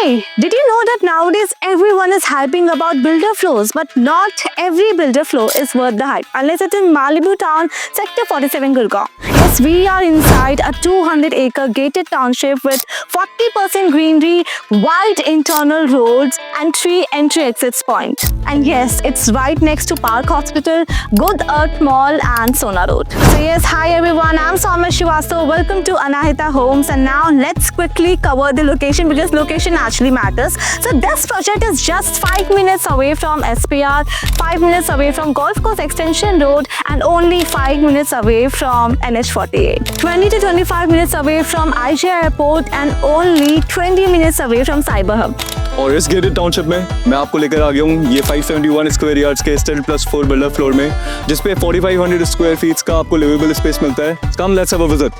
Hey, did you know that nowadays everyone is hyping about builder floors, but not every builder floor is worth the hype unless it's in Malibu Town, Sector 47 Gurgaon. Yes, we are inside a 200-acre gated township with 40% greenery, wide internal roads, and 3 entry exits point. And yes, it's right next to Park Hospital, Good Earth Mall, and Sona Road. So yes, hi everyone, I'm Soumya Srivastava. Welcome to Anahita Homes, and now let's quickly cover the location because location actually matters. So this project is just 5 minutes away from SPR, 5 minutes away from Golf Course Extension Road, and only 5 minutes away from NH48. 20 to 25 minutes away from IGI Airport and only 20 minutes away from Cyber Hub. और इस gated township में मैं आपको लेकर आ गया हूँ ये 571 square yards के स्टेल प्लस 4 बिल्डर फ्लोर में, जिसपे 4500 स्क्वायर फीट्स का आपको लिवेबल स्पेस मिलता है. Come let's have a visit.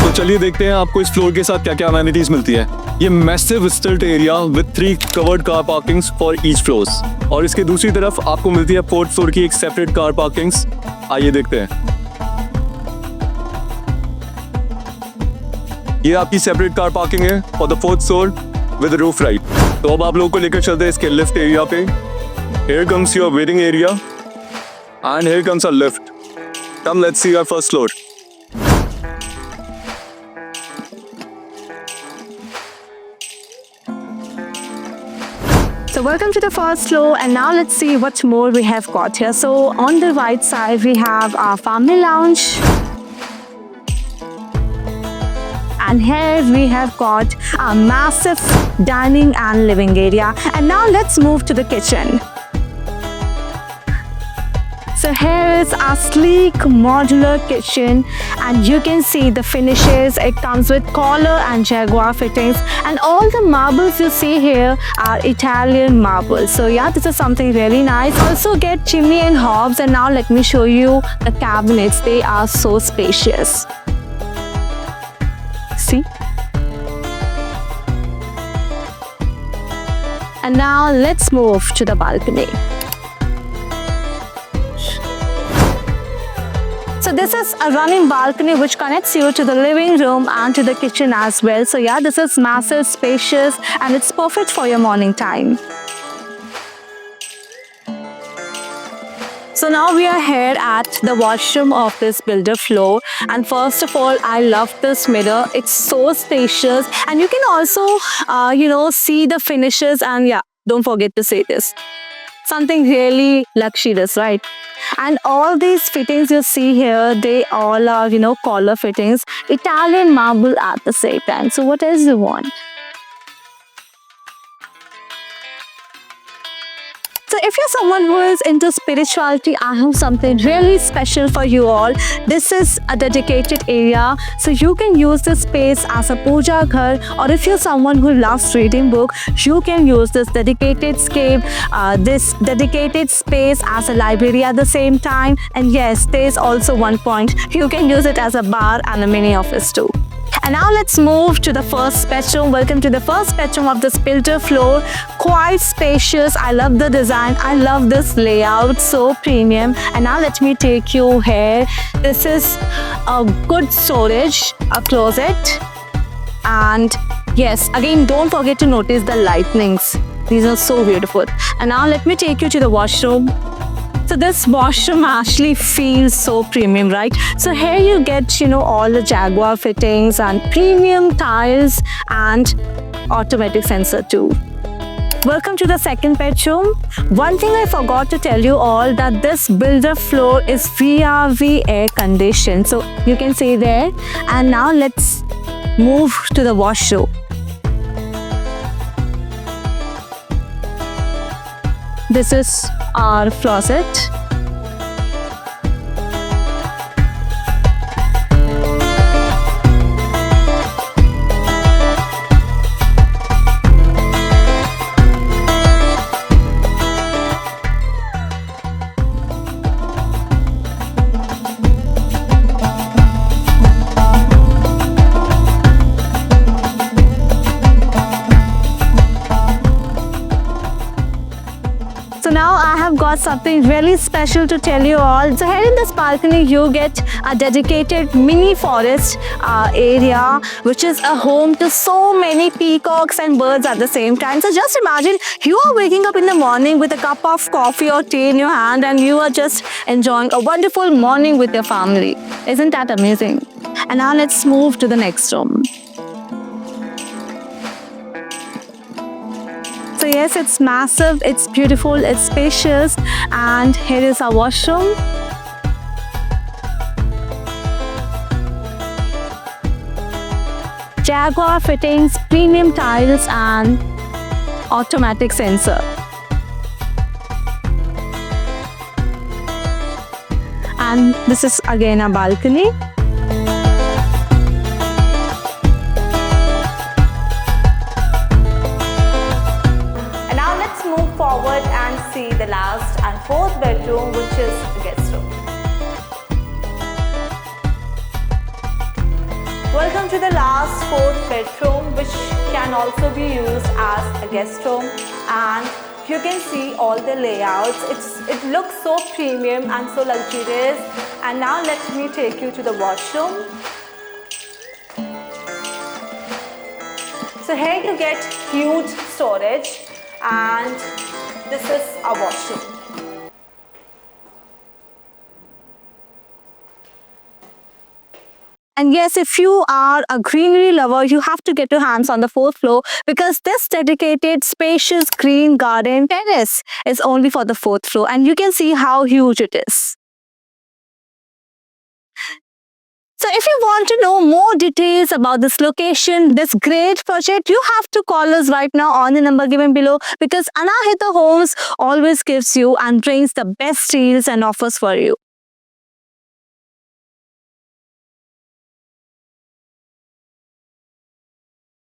तो चलिए देखते हैं आपको इस फ्लोर के साथ क्या क्या अमेनिटीज मिलती है. ये मैसिव स्टिल्ट area with 3 covered car parkings for each floors, और इसके दूसरी तरफ आपको मिलती है 4th फ्लोर की एक सेपरेट कार पार्किंग्स. आइए देखते हैं. ये आपकी सेपरेट कार पार्किंग है for the 4th floor with roof right. तो अब आप लोगों को लेकर चलते हैं इसके लिफ्ट एरिया पे. Here comes your waiting area and here comes a lift. Come let's see our first floor. So welcome to the first floor, and now let's see what more we have got here. So on the right side we have our family lounge, and here we have got a massive dining and living area. And now let's move to the kitchen. So here is a sleek modular kitchen, and you can see the finishes. It comes with collar and Jaguar fittings, and all the marbles you see here are Italian marbles. So yeah, this is something really nice. Also get chimney and hobs, and now let me show you the cabinets. They are so spacious. See? And now let's move to the balcony. So this is a running balcony which connects you to the living room and to the kitchen as well. So yeah, this is massive, spacious, and it's perfect for your morning time. So now we are here at the washroom of this builder floor, and first of all, I love this mirror. It's so spacious, and you can also see the finishes, and yeah, don't forget to say this. Something really luxurious, right? And all these fittings you see here, they all are, collar fittings, Italian marble at the same time. So what else do you want? So if you're someone who is into spirituality, I have something really special for you all. This is a dedicated area, so you can use this space as a puja ghar, or if you're someone who loves reading book, you can use this dedicated space as a library at the same time. And yes, there's also one point, you can use it as a bar and a mini office too. And now let's move to the first bedroom. Welcome to the first bedroom of this builder floor. Quite spacious. I love the design. I love this layout. So premium. And now let me take you here. This is a good storage, a closet. And yes, again, don't forget to notice the lightnings. These are so beautiful. And now let me take you to the washroom. So this washroom actually feels so premium, right? So here you get, all the Jaguar fittings and premium tiles and automatic sensor too. Welcome to the second bedroom. One thing I forgot to tell you all, that this builder floor is VRV air conditioned. So you can see there. And now let's move to the washroom. This is our closet. got something really special to tell you all. So here in this balcony, you get a dedicated mini forest area, which is a home to so many peacocks and birds at the same time. So just imagine you are waking up in the morning with a cup of coffee or tea in your hand, and you are just enjoying a wonderful morning with your family. Isn't that amazing? And now let's move to the next room. So yes, it's massive, it's beautiful, it's spacious, and here is our washroom. Jaguar fittings, premium tiles, and automatic sensor. And this is again a balcony. Forward and see the last and fourth bedroom, which is the guest room. Welcome to the last fourth bedroom, which can also be used as a guest room, and you can see all the layouts. It looks so premium and so luxurious. And now let me take you to the washroom. So here you get huge storage, and this is a washroom. And yes, if you are a greenery lover, you have to get your hands on the fourth floor, because this dedicated spacious green garden terrace is only for the fourth floor, and you can see how huge it is. So if you want to know more details about this location, this great project, you have to call us right now on the number given below, because Anahita Homes always gives you and brings the best deals and offers for you.